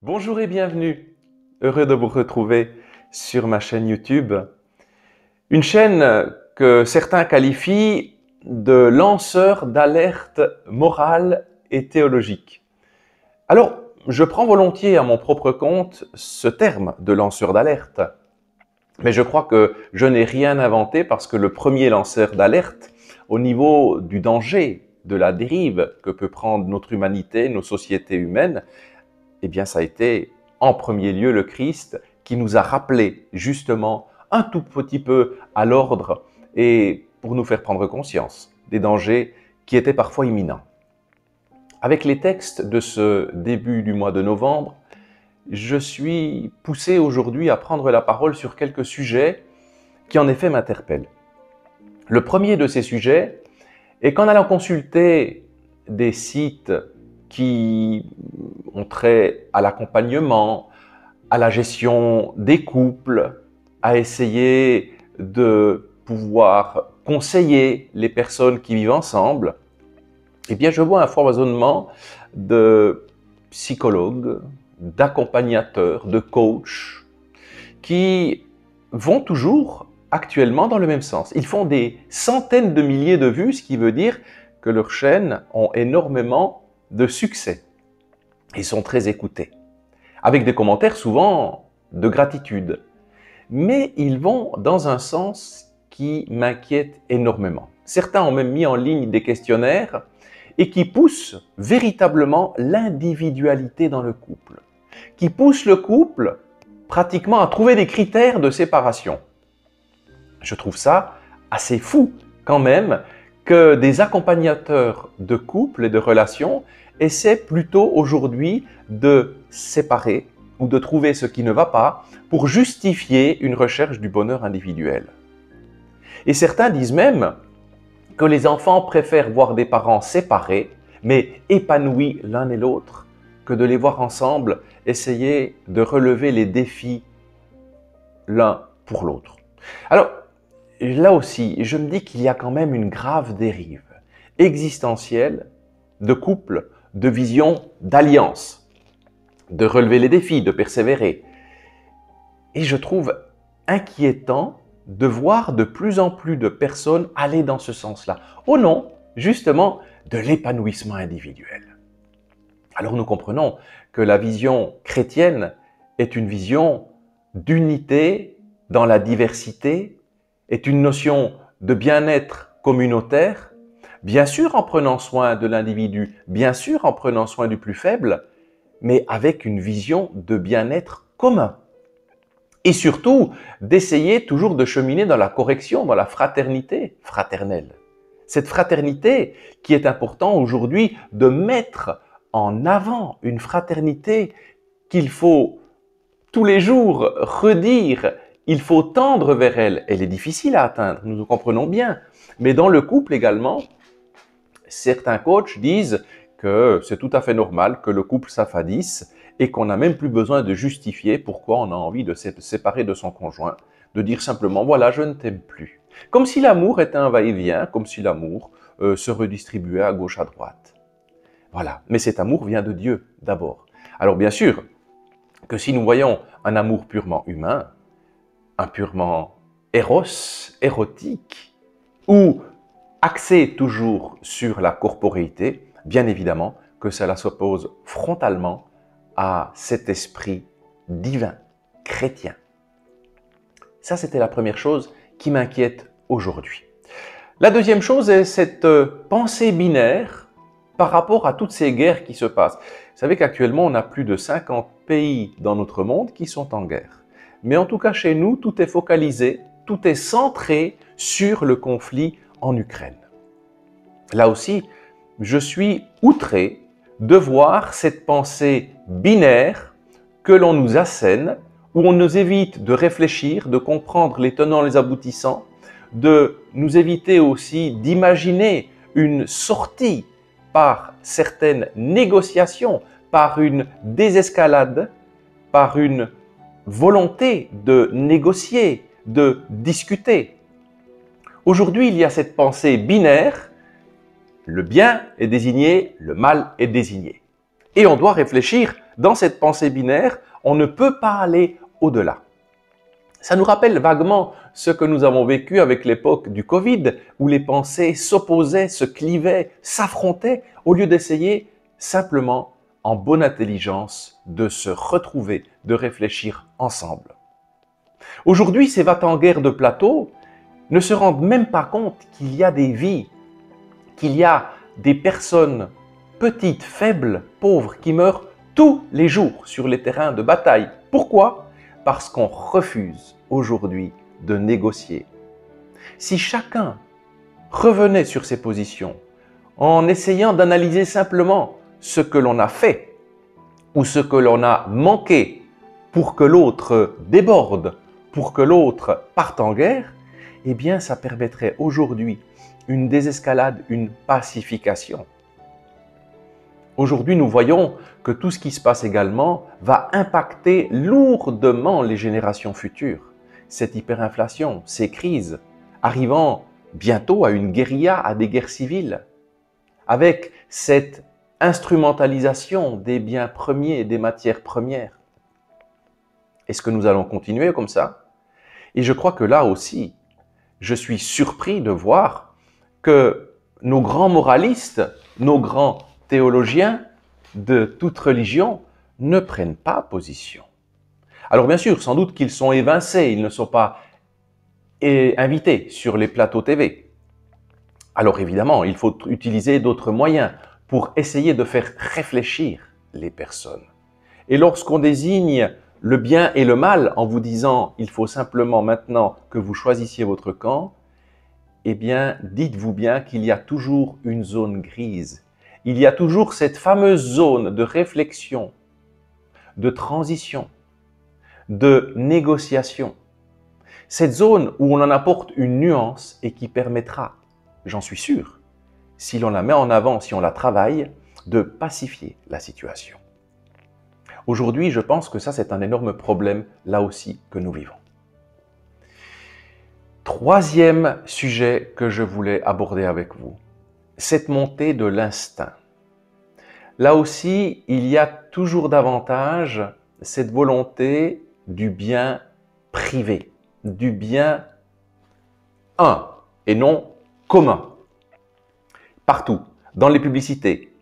Bonjour et bienvenue. Heureux de vous retrouver sur ma chaîne YouTube. Une chaîne que certains qualifient de lanceur d'alerte morale et théologique. Alors, je prends volontiers à mon propre compte ce terme de lanceur d'alerte. Mais je crois que je n'ai rien inventé parce que le premier lanceur d'alerte au niveau du danger, de la dérive que peut prendre notre humanité, nos sociétés humaines, eh bien, ça a été en premier lieu le Christ qui nous a rappelé justement un tout petit peu à l'ordre et pour nous faire prendre conscience des dangers qui étaient parfois imminents. Avec les textes de ce début du mois de novembre, je suis poussé aujourd'hui à prendre la parole sur quelques sujets qui en effet m'interpellent. Le premier de ces sujets est qu'en allant consulter des sites qui ont trait à l'accompagnement, à la gestion des couples, à essayer de pouvoir conseiller les personnes qui vivent ensemble, eh bien je vois un foisonnement de psychologues, d'accompagnateurs, de coachs qui vont toujours actuellement dans le même sens. Ils font des centaines de milliers de vues, ce qui veut dire que leurs chaînes ont énormément de succès. Ils sont très écoutés, avec des commentaires souvent de gratitude. Mais ils vont dans un sens qui m'inquiète énormément. Certains ont même mis en ligne des questionnaires et qui poussent véritablement l'individualité dans le couple, qui poussent le couple pratiquement à trouver des critères de séparation. Je trouve ça assez fou quand même que des accompagnateurs de couple et de relations essaient plutôt aujourd'hui de séparer ou de trouver ce qui ne va pas pour justifier une recherche du bonheur individuel. Et certains disent même que les enfants préfèrent voir des parents séparés, mais épanouis l'un et l'autre, que de les voir ensemble essayer de relever les défis l'un pour l'autre. Alors, là aussi, je me dis qu'il y a quand même une grave dérive existentielle de couple, de vision, d'alliance, de relever les défis, de persévérer. Et je trouve inquiétant de voir de plus en plus de personnes aller dans ce sens-là, au nom, justement, de l'épanouissement individuel. Alors nous comprenons que la vision chrétienne est une vision d'unité dans la diversité, est une notion de bien-être communautaire, bien sûr en prenant soin de l'individu, bien sûr en prenant soin du plus faible, mais avec une vision de bien-être commun. Et surtout, d'essayer toujours de cheminer dans la correction, dans la fraternité fraternelle. Cette fraternité qui est important aujourd'hui de mettre en avant, une fraternité qu'il faut tous les jours redire, il faut tendre vers elle. Elle est difficile à atteindre, nous le comprenons bien. Mais dans le couple également, certains coachs disent que c'est tout à fait normal que le couple s'affadisse et qu'on n'a même plus besoin de justifier pourquoi on a envie de se séparer de son conjoint, de dire simplement « voilà, je ne t'aime plus ». Comme si l'amour était un va-et-vient, comme si l'amour se redistribuait à gauche, à droite. Voilà, mais cet amour vient de Dieu d'abord. Alors bien sûr que si nous voyons un amour purement humain, un purement éros, érotique, ou axé toujours sur la corporéité, bien évidemment que cela s'oppose frontalement à cet esprit divin, chrétien. Ça, c'était la première chose qui m'inquiète aujourd'hui. La deuxième chose est cette pensée binaire par rapport à toutes ces guerres qui se passent. Vous savez qu'actuellement, on a plus de 50 pays dans notre monde qui sont en guerre. Mais en tout cas, chez nous, tout est focalisé, tout est centré sur le conflit en Ukraine. Là aussi, je suis outré de voir cette pensée binaire que l'on nous assène, où on nous évite de réfléchir, de comprendre les tenants, les aboutissants, de nous éviter aussi d'imaginer une sortie par certaines négociations, par une désescalade, par une volonté de négocier, de discuter. Aujourd'hui, il y a cette pensée binaire, le bien est désigné, le mal est désigné. Et on doit réfléchir dans cette pensée binaire, on ne peut pas aller au-delà. Ça nous rappelle vaguement ce que nous avons vécu avec l'époque du Covid, où les pensées s'opposaient, se clivaient, s'affrontaient, au lieu d'essayer simplement, en bonne intelligence, de se retrouver, de réfléchir ensemble. Aujourd'hui, ces va-t-en-guerre de plateau ne se rendent même pas compte qu'il y a des vies, qu'il y a des personnes petites, faibles, pauvres, qui meurent tous les jours sur les terrains de bataille. Pourquoi ? Parce qu'on refuse aujourd'hui de négocier. Si chacun revenait sur ses positions en essayant d'analyser simplement ce que l'on a fait ou ce que l'on a manqué pour que l'autre déborde, pour que l'autre parte en guerre, eh bien ça permettrait aujourd'hui une désescalade, une pacification. Aujourd'hui, nous voyons que tout ce qui se passe également va impacter lourdement les générations futures. Cette hyperinflation, ces crises, arrivant bientôt à une guérilla, à des guerres civiles, avec cette instrumentalisation des biens premiers et des matières premières. Est-ce que nous allons continuer comme ça? Et je crois que là aussi, je suis surpris de voir que nos grands moralistes, nos grands théologiens de toute religion ne prennent pas position. Alors bien sûr, sans doute qu'ils sont évincés, ils ne sont pas invités sur les plateaux TV. Alors évidemment, il faut utiliser d'autres moyens pour essayer de faire réfléchir les personnes. Et lorsqu'on désigne le bien et le mal en vous disant « il faut simplement maintenant que vous choisissiez votre camp », eh bien, dites-vous bien qu'il y a toujours une zone grise. Il y a toujours cette fameuse zone de réflexion, de transition, de négociation. Cette zone où on en apporte une nuance et qui permettra, j'en suis sûr, si l'on la met en avant, si on la travaille, de pacifier la situation. Aujourd'hui, je pense que ça, c'est un énorme problème, là aussi, que nous vivons. Troisième sujet que je voulais aborder avec vous, cette montée de l'instinct. Là aussi, il y a toujours davantage cette volonté du bien privé, du bien et non commun. Partout, dans les publicités,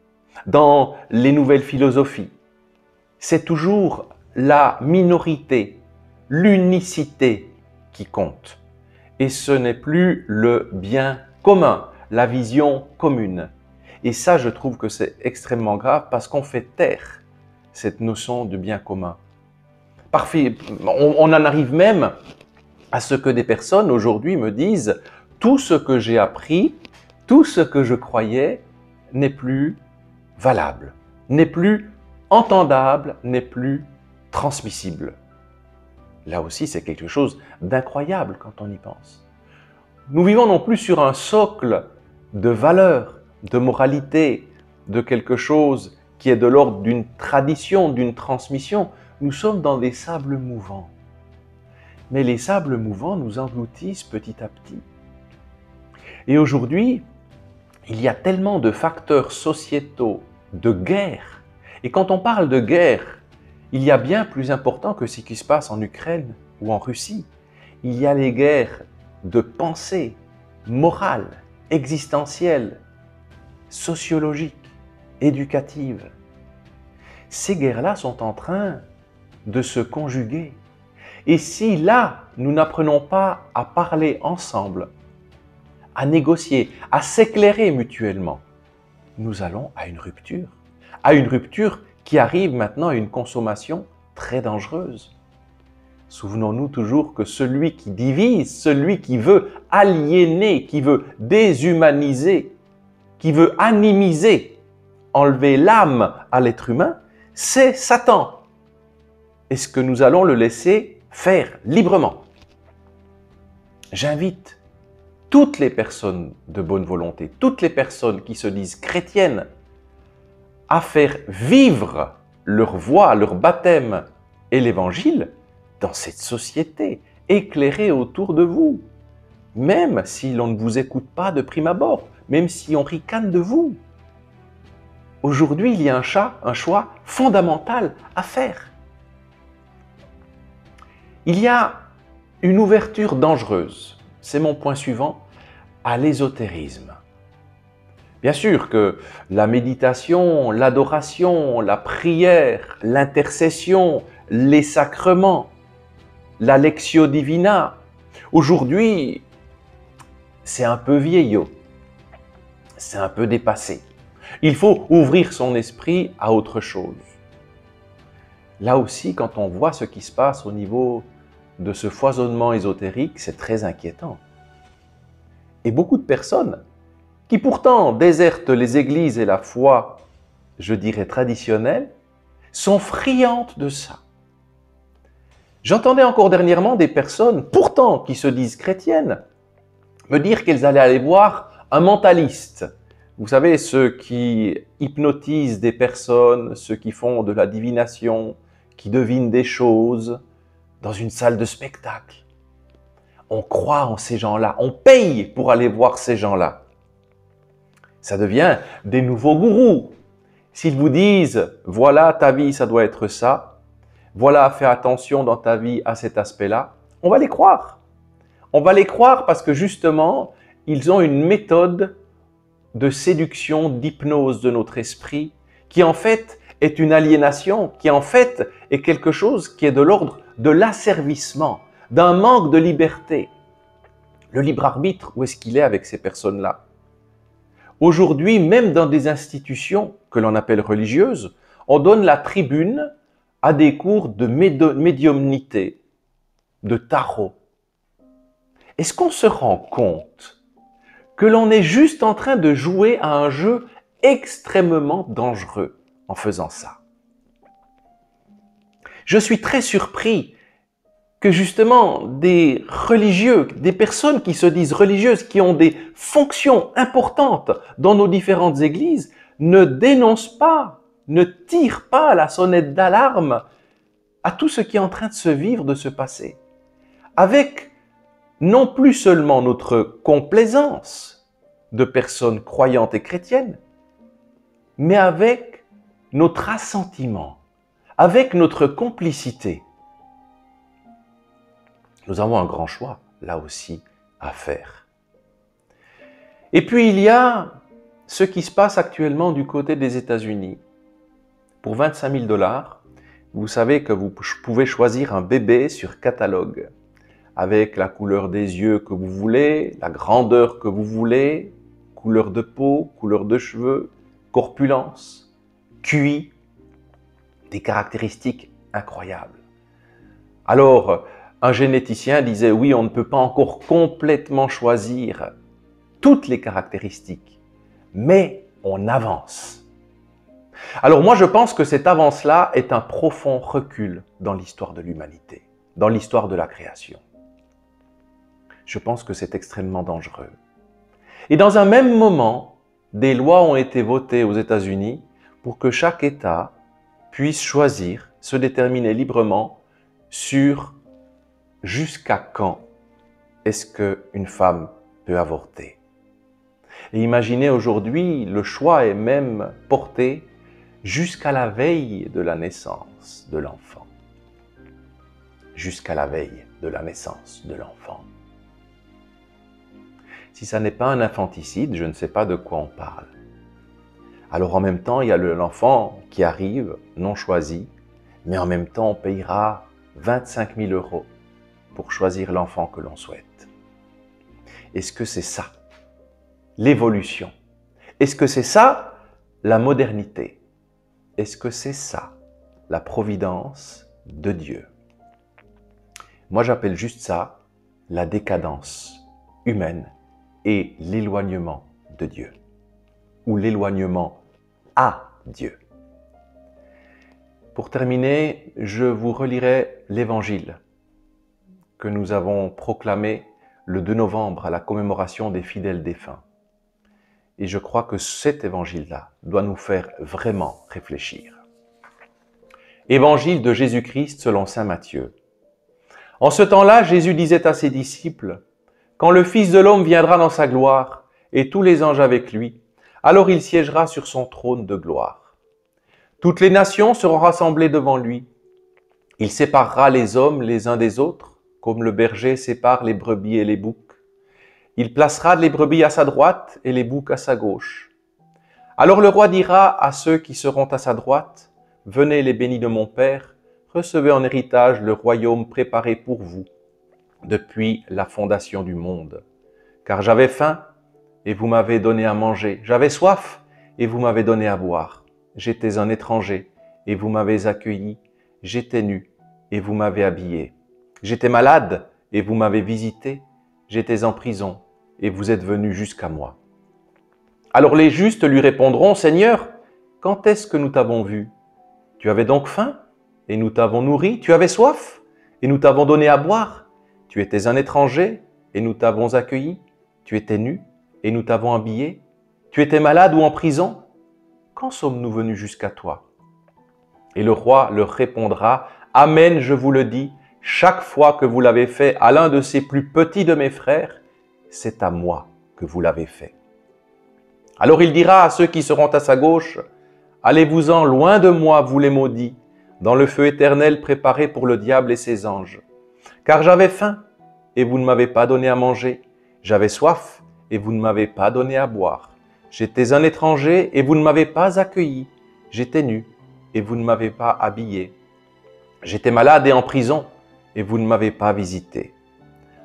dans les nouvelles philosophies, c'est toujours la minorité, l'unicité qui compte. Et ce n'est plus le bien commun, la vision commune. Et ça, je trouve que c'est extrêmement grave parce qu'on fait taire cette notion de bien commun. Parfait, on en arrive même à ce que des personnes aujourd'hui me disent « tout ce que j'ai appris, tout ce que je croyais n'est plus valable, n'est plus entendable, n'est plus transmissible ». Là aussi, c'est quelque chose d'incroyable quand on y pense. Nous vivons non plus sur un socle de valeurs, de moralité, de quelque chose qui est de l'ordre d'une tradition, d'une transmission. Nous sommes dans des sables mouvants. Mais les sables mouvants nous engloutissent petit à petit. Et aujourd'hui, il y a tellement de facteurs sociétaux, de guerre. Et quand on parle de guerre, il y a bien plus important que ce qui se passe en Ukraine ou en Russie. Il y a les guerres de pensée, morale, existentielle, sociologique, éducative. Ces guerres-là sont en train de se conjuguer. Et si là, nous n'apprenons pas à parler ensemble, à négocier, à s'éclairer mutuellement, nous allons à une rupture qui arrive maintenant à une consommation très dangereuse. Souvenons-nous toujours que celui qui divise, celui qui veut aliéner, qui veut déshumaniser, qui veut animiser, enlever l'âme à l'être humain, c'est Satan. Est-ce que nous allons le laisser faire librement? J'invite toutes les personnes de bonne volonté, toutes les personnes qui se disent chrétiennes, à faire vivre leur voix, leur baptême et l'évangile dans cette société, éclairée autour de vous. Même si l'on ne vous écoute pas de prime abord, même si on ricane de vous. Aujourd'hui, il y a un choix fondamental à faire. Il y a une ouverture dangereuse, c'est mon point suivant, à l'ésotérisme. Bien sûr que la méditation, l'adoration, la prière, l'intercession, les sacrements, la lectio divina, aujourd'hui, c'est un peu vieillot, c'est un peu dépassé. Il faut ouvrir son esprit à autre chose. Là aussi, quand on voit ce qui se passe au niveau de ce foisonnement ésotérique, c'est très inquiétant. Et beaucoup de personnes qui pourtant désertent les églises et la foi, je dirais traditionnelle, sont friandes de ça. J'entendais encore dernièrement des personnes, pourtant qui se disent chrétiennes, me dire qu'elles allaient aller voir un mentaliste. Vous savez, ceux qui hypnotisent des personnes, ceux qui font de la divination, qui devinent des choses dans une salle de spectacle. On croit en ces gens-là, on paye pour aller voir ces gens-là. Ça devient des nouveaux gourous. S'ils vous disent, voilà ta vie, ça doit être ça, voilà, fais attention dans ta vie à cet aspect-là, on va les croire. On va les croire parce que justement, ils ont une méthode de séduction, d'hypnose de notre esprit, qui en fait est une aliénation, qui en fait est quelque chose qui est de l'ordre de l'asservissement, d'un manque de liberté. Le libre arbitre, où est-ce qu'il est avec ces personnes-là? Aujourd'hui, même dans des institutions que l'on appelle religieuses, on donne la tribune à des cours de médiumnité, de tarot. Est-ce qu'on se rend compte que l'on est juste en train de jouer à un jeu extrêmement dangereux en faisant ça? Je suis très surpris que justement des religieux, des personnes qui se disent religieuses, qui ont des fonctions importantes dans nos différentes églises, ne dénoncent pas, ne tirent pas la sonnette d'alarme à tout ce qui est en train de se vivre, de se passer. Avec non plus seulement notre complaisance de personnes croyantes et chrétiennes, mais avec notre assentiment, avec notre complicité. Nous avons un grand choix, là aussi, à faire. Et puis, il y a ce qui se passe actuellement du côté des États-Unis. Pour 25 000 $, vous savez que vous pouvez choisir un bébé sur catalogue, avec la couleur des yeux que vous voulez, la grandeur que vous voulez, couleur de peau, couleur de cheveux, corpulence, QI, des caractéristiques incroyables. Alors, un généticien disait, oui, on ne peut pas encore complètement choisir toutes les caractéristiques, mais on avance. Alors moi, je pense que cette avance-là est un profond recul dans l'histoire de l'humanité, dans l'histoire de la création. Je pense que c'est extrêmement dangereux. Et dans un même moment, des lois ont été votées aux États-Unis pour que chaque État puisse choisir, se déterminer librement sur jusqu'à quand est-ce qu'une femme peut avorter. Et imaginez aujourd'hui, le choix est même porté jusqu'à la veille de la naissance de l'enfant. Jusqu'à la veille de la naissance de l'enfant. Si ça n'est pas un infanticide, je ne sais pas de quoi on parle. Alors en même temps, il y a l'enfant qui arrive, non choisi, mais en même temps, on payera 25 000 € pour choisir l'enfant que l'on souhaite. Est-ce que c'est ça, l'évolution? Est-ce que c'est ça, la modernité? Est-ce que c'est ça, la providence de Dieu? Moi, j'appelle juste ça la décadence humaine et l'éloignement de Dieu, ou l'éloignement à Dieu. Pour terminer, je vous relirai l'Évangile que nous avons proclamé le 2 novembre à la commémoration des fidèles défunts. Et je crois que cet évangile-là doit nous faire vraiment réfléchir. Évangile de Jésus-Christ selon saint Matthieu. En ce temps-là, Jésus disait à ses disciples, « Quand le Fils de l'homme viendra dans sa gloire, et tous les anges avec lui, alors il siégera sur son trône de gloire. Toutes les nations seront rassemblées devant lui. Il séparera les hommes les uns des autres, comme le berger sépare les brebis et les boucs. Il placera les brebis à sa droite et les boucs à sa gauche. Alors le roi dira à ceux qui seront à sa droite, « Venez les bénis de mon Père, recevez en héritage le royaume préparé pour vous depuis la fondation du monde. Car j'avais faim et vous m'avez donné à manger, j'avais soif et vous m'avez donné à boire. J'étais un étranger et vous m'avez accueilli, j'étais nu et vous m'avez habillé. J'étais malade et vous m'avez visité, j'étais en prison et vous êtes venus jusqu'à moi. » Alors les justes lui répondront, « Seigneur, quand est-ce que nous t'avons vu? Tu avais donc faim et nous t'avons nourri, tu avais soif et nous t'avons donné à boire. Tu étais un étranger et nous t'avons accueilli, tu étais nu et nous t'avons habillé, tu étais malade ou en prison. Quand sommes-nous venus jusqu'à toi? » Et le roi leur répondra, « Amen, je vous le dis, chaque fois que vous l'avez fait à l'un de ces plus petits de mes frères, c'est à moi que vous l'avez fait. » Alors il dira à ceux qui seront à sa gauche, « Allez-vous-en loin de moi, vous les maudits, dans le feu éternel préparé pour le diable et ses anges. Car j'avais faim, et vous ne m'avez pas donné à manger. J'avais soif, et vous ne m'avez pas donné à boire. J'étais un étranger, et vous ne m'avez pas accueilli. J'étais nu, et vous ne m'avez pas habillé. J'étais malade et en prison, et vous ne m'avez pas visité. »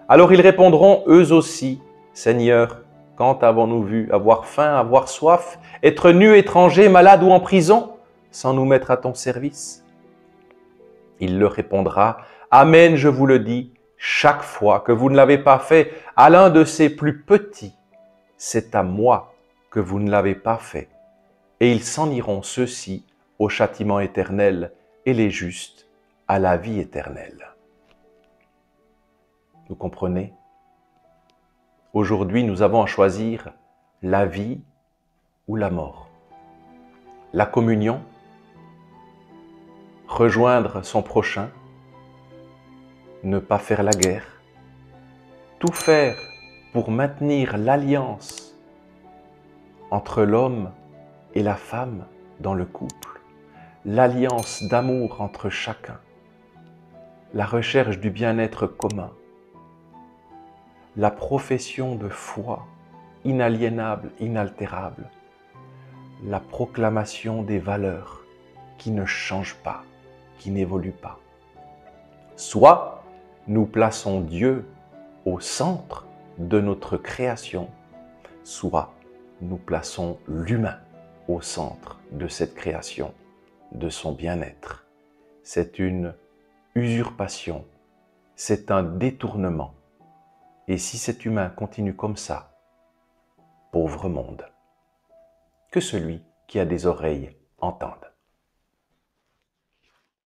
Alors ils répondront eux aussi, « Seigneur, quand avons-nous vu avoir faim, avoir soif, être nus, étrangers, malades ou en prison, sans nous mettre à ton service? » Il leur répondra, « Amen, je vous le dis, chaque fois que vous ne l'avez pas fait à l'un de ces plus petits, c'est à moi que vous ne l'avez pas fait. » Et ils s'en iront ceux-ci au châtiment éternel et les justes à la vie éternelle. Vous comprenez? Aujourd'hui, nous avons à choisir la vie ou la mort. La communion, rejoindre son prochain, ne pas faire la guerre, tout faire pour maintenir l'alliance entre l'homme et la femme dans le couple, l'alliance d'amour entre chacun, la recherche du bien-être commun, la profession de foi inaliénable, inaltérable, la proclamation des valeurs qui ne changent pas, qui n'évoluent pas. Soit nous plaçons Dieu au centre de notre création, soit nous plaçons l'humain au centre de cette création, de son bien-être. C'est une usurpation, c'est un détournement. Et si cet humain continue comme ça, pauvre monde, que celui qui a des oreilles entende.